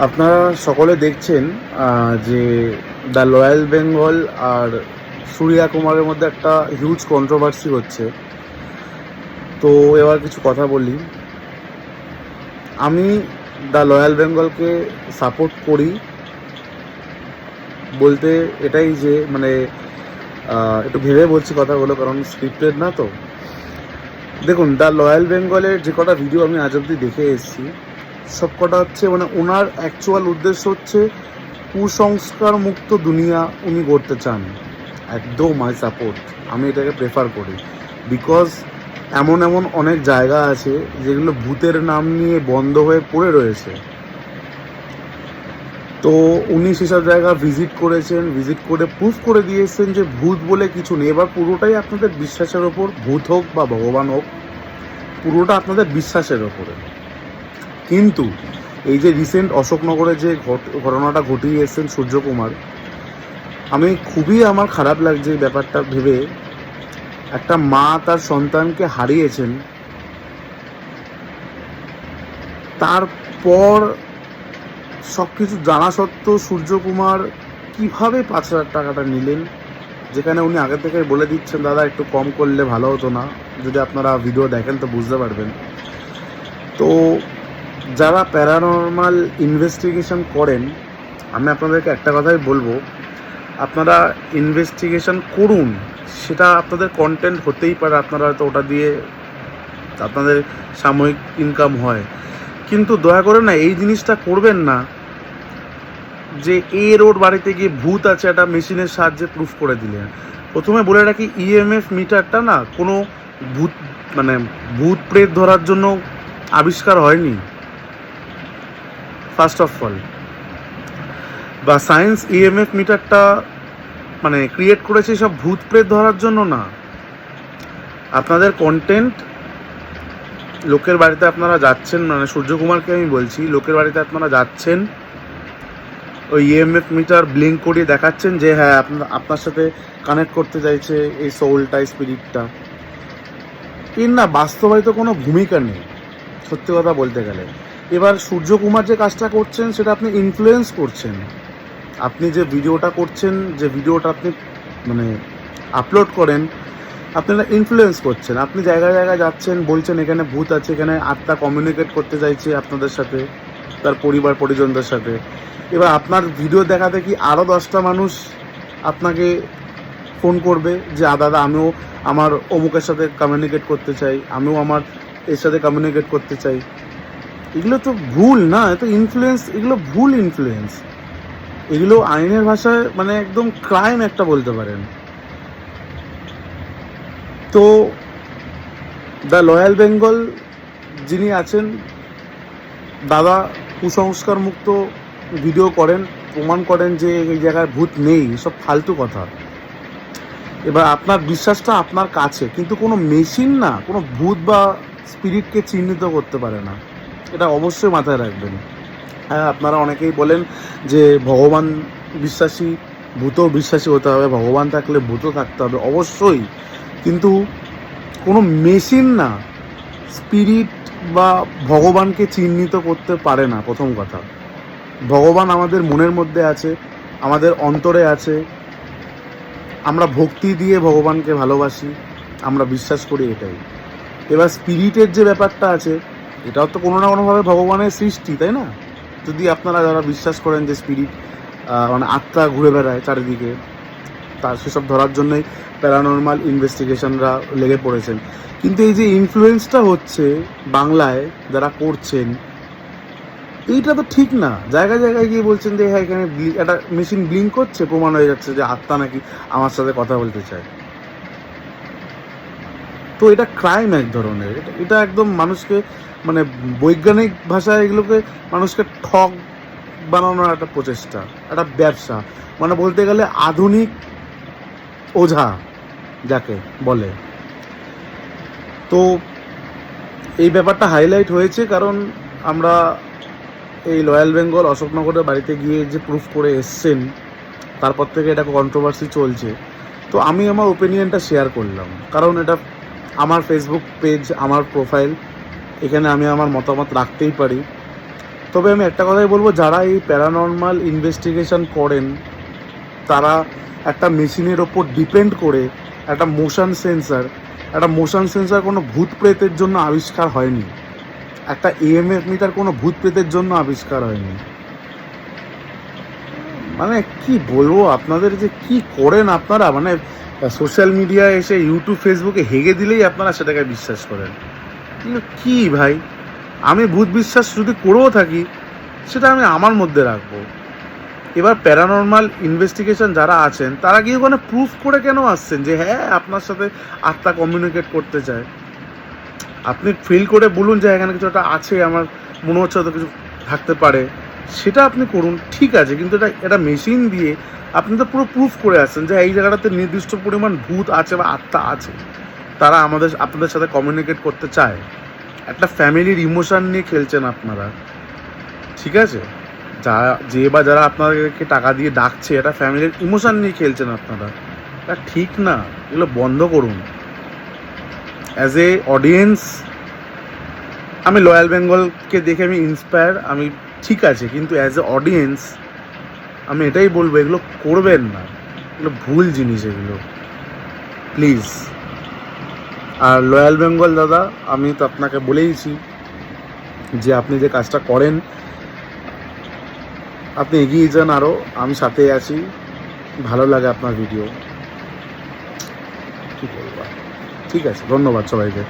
আপনারা সকলে দেখছেন যে দ্য রয়্যাল বেঙ্গল আর সূর্যা কুমারের মধ্যে একটা হিউজ কন্ট্রোভার্সি হচ্ছে। তো এবার কিছু কথা বলি। আমি দ্য রয়্যাল বেঙ্গলকে সাপোর্ট করি বলতে এটাই যে একটু ভেবে বলছি কথাগুলো, কারণ স্ক্রিপ্টেড না। তো দেখুন, দ্য রয়্যাল বেঙ্গলের যে কটা ভিডিও আমি আজ অবধি দেখে এসেছি, সব কটা হচ্ছে ওনার অ্যাকচুয়াল উদ্দেশ্য হচ্ছে কুসংস্কার মুক্ত দুনিয়া উনি করতে চান। একদম আই সাপোর্ট, আমি এটাকে প্রেফার করি। বিকজ এমন এমন অনেক জায়গা আছে যেগুলো ভূতের নাম নিয়ে বন্ধ হয়ে পড়ে রয়েছে। তো উনি সেসব জায়গা ভিজিট করেছেন, ভিজিট করে প্রুফ করে দিয়েছেন যে ভূত বলে কিছু নেই। এবার পুরোটাই আপনাদের বিশ্বাসের ওপর, ভূত হোক বা ভগবান হোক, পুরোটা আপনাদের বিশ্বাসের ওপরে। কিন্তু এই যে রিসেন্ট অশোকনগরে যে ঘটনাটা ঘটিয়ে এসেছেন সূর্যকুমার, আমার খারাপ লাগছে এই ব্যাপারটা ভেবে। একটা মা তার সন্তানকে হারিয়েছেন, তারপর সব কিছু জানা সত্ত্বেও সূর্যকুমার কিভাবে 5,000 টাকাটা নিলেন, যেখানে উনি আগে থেকে বলে দিচ্ছেন দাদা একটু কম করলে ভালো হতো না। যদি আপনারা ভিডিও দেখেন তো বুঝতে পারবেন। তো যারা প্যারানর্মাল ইনভেস্টিগেশন করেন, আমি আপনাদেরকে একটা কথাই বলবো, আপনারা ইনভেস্টিগেশন করুন। সেটা আপনাদের কন্টেন্ট হতেই পারে, আপনারা হয়তো ওটা দিয়ে আপনাদের সাময়িক ইনকাম হয়, কিন্তু দয়া করে না এই জিনিসটা করবেন না যে ওর বাড়িতে গিয়ে ভূত আছে একটা মেশিনের সাহায্যে প্রুফ করে দিলেন। প্রথমে বলে রাখি, ইএমএফ মিটারটা না কোনো ভূত ভূত প্রেত ধরার জন্য আবিষ্কার হয়নি। ফার্স্ট অফ অল, বা সায়েন্স ইএমএফ মিটারটা ক্রিয়েট করেছে সব ভূত প্রেত ধরার জন্য না। আপনাদের কন্টেন্ট, লোকের বাড়িতে আপনারা যাচ্ছেন, সূর্যকুমারকে আমি বলছি, লোকের বাড়িতে আপনারা যাচ্ছেন, ওই ইএমএফ মিটার ব্লিঙ্ক করিয়ে দেখাচ্ছেন যে হ্যাঁ আপনার সাথে কানেক্ট করতে চাইছে এই সোলটা, স্পিরিটটা। এর না বাস্তবায়িত কোনো ভূমিকা নেই, সত্যি কথা বলতে গেলে। এবার সূর্যকুমার যে কাজটা করছেন সেটা আপনি ইনফ্লুয়েন্স করছেন। আপনি যে ভিডিওটা করছেন, যে ভিডিওটা আপনি আপলোড করেন, আপনারা ইনফ্লুয়েন্স করছেন। আপনি জায়গায় জায়গায় যাচ্ছেন, বলছেন এখানে ভূত আছে, এখানে আত্মা কমিউনিকেট করতে চাইছে আপনাদের সাথে, তার পরিবার পরিজনদের সাথে। এবার আপনার ভিডিও দেখা দেখি আরও 10টা মানুষ আপনাকে ফোন করবে যে দাদা আমিও আমার অমুকের সাথে কমিউনিকেট করতে চাই, আমিও আমার এর সাথে কমিউনিকেট করতে চাই। এগুলো তো ভুল না, এত ইনফ্লুয়েন্স, এগুলো ভুল ইনফ্লুয়েন্স। এগুলো আইনের ভাষায় একদম ক্রাইম একটা বলতে পারেন। তো দ্য রয়্যাল বেঙ্গল যিনি আছেন, দাদা কুসংস্কার মুক্ত ভিডিও করেন, প্রমাণ করেন যে এই জায়গায় ভূত নেই, সব ফালতু কথা। এবার আপনার বিশ্বাসটা আপনার কাছে, কিন্তু কোনো মেশিন না কোনো ভূত বা স্পিরিটকে চিহ্নিত করতে পারে না, এটা অবশ্যই মাথায় রাখবেন। হ্যাঁ, আপনারা অনেকেই বলেন যে ভগবান বিশ্বাসী, ভূতও বিশ্বাসী হতে হবে, ভগবান থাকলে ভূতও থাকতে হবে, অবশ্যই। কিন্তু কোনো মেশিন না স্পিরিট বা ভগবানকে চিহ্নিত করতে পারে না। প্রথম কথা, ভগবান আমাদের মনের মধ্যে আছে, আমাদের অন্তরে আছে। আমরা ভক্তি দিয়ে ভগবানকে ভালোবাসি, আমরা বিশ্বাস করি, এটাই। এবার স্পিরিটের যে ব্যাপারটা আছে, এটাও তো কোনো না কোনোভাবে ভগবানের সৃষ্টি, তাই না? যদি আপনারা যারা বিশ্বাস করেন যে স্পিরিট আত্মা ঘুরে বেড়ায় চারিদিকে, তার সেসব ধরার জন্যই প্যারানর্মাল ইনভেস্টিগেশনরা লেগে পড়েছেন। কিন্তু এই যে ইনফ্লুয়েন্সটা হচ্ছে বাংলায় যারা করছেন, এইটা তো ঠিক না। জায়গায় জায়গায় গিয়ে বলছেন যে হ্যাঁ এখানে একটা মেশিন ব্লিঙ্ক করছে, প্রমাণ হয়ে যাচ্ছে যে আত্মা নাকি আমার সাথে কথা বলতে চায়। তো এটা ক্রাইম এক ধরনের। এটা একদম মানুষকে বৈজ্ঞানিক ভাষায় এগুলোকে মানুষকে ঠক বানানোর একটা প্রচেষ্টা, একটা ব্যবসা, বলতে গেলে আধুনিক ওঝা যাকে বলে। তো এই ব্যাপারটা হাইলাইট হয়েছে কারণ আমরা এই রয়্যাল বেঙ্গল অশোকনগরের বাড়িতে গিয়ে যে প্রুফ করে এসছেন, তারপর থেকে এটা কন্ট্রোভার্সি চলছে। তো আমি আমার ওপিনিয়নটা শেয়ার করলাম, কারণ এটা আমার ফেসবুক পেজ, আমার প্রোফাইল, এখানে আমি আমার মতামত রাখতেই পারি। তো তবে আমি একটা কথাই বলবো, যারা এই প্যারানর্মাল ইনভেস্টিগেশন করেন তারা একটা মেশিনের ওপর ডিপেন্ড করে একটা মোশন সেন্সার কোনো ভূত প্রেতের জন্য আবিষ্কার হয়নি, একটা EMF মিটার কোনো ভূত প্রেতের জন্য আবিষ্কার হয়নি। মানে কি বলবো আপনাদের, যে কি করেন আপনারা, মানে সোশ্যাল মিডিয়ায় এসে ইউটিউব ফেসবুকে হেগে দিলেই আপনারা সেটাকে বিশ্বাস করেন। কিন্তু কি ভাই, আমি ভূত বিশ্বাস যদি করেও থাকি সেটা আমি আমার মধ্যে রাখবো। এবার প্যারানর্মাল ইনভেস্টিগেশন যারা আছেন তারা কি ওখানে প্রুফ করে কেন আসছেন যে হ্যাঁ আপনার সাথে আত্মা কমিউনিকেট করতে চায়? আপনি ফিল করে বলুন যে এখানে কিছু একটা আছে, আমার মনে হচ্ছে হয়তো কিছু থাকতে পারে, সেটা আপনি করুন, ঠিক আছে। কিন্তু এটা মেশিন দিয়ে আপনি তো পুরো প্রুফ করে আসছেন যে এই জায়গাটাতে নির্দিষ্ট পরিমাণ ভূত আছে বা আত্মা আছে, তারা আপনাদের সাথে কমিউনিকেট করতে চায়। একটা ফ্যামিলির ইমোশন নিয়ে খেলছেন আপনারা, ঠিক আছে? যারা আপনাদেরকে টাকা দিয়ে ডাকছে, এটা ফ্যামিলির ইমোশন নিয়ে খেলছেন আপনারা, এটা ঠিক না। এগুলো বন্ধ করুন। অ্যাজ এ অডিয়েন্স আমি লয়াল বেঙ্গলকে দেখে আমি ইন্সপায়ার, আমি ঠিক আছে, কিন্তু অ্যাজ এ অডিয়েন্স আমি এটাই বলবো, এগুলো করবেন না, এগুলো ভুল জিনিস, এগুলো প্লিজ। আর লয়াল বেঙ্গল দাদা, আমি তো আপনাকে বলেইছি যে আপনি যে কাজটা করেন আপনি এগিয়ে যান আরও, আমি সাথে আছি, ভালো লাগে আপনার ভিডিও, কী বলবো। ঠিক আছে, ধন্যবাদ সবাইকে।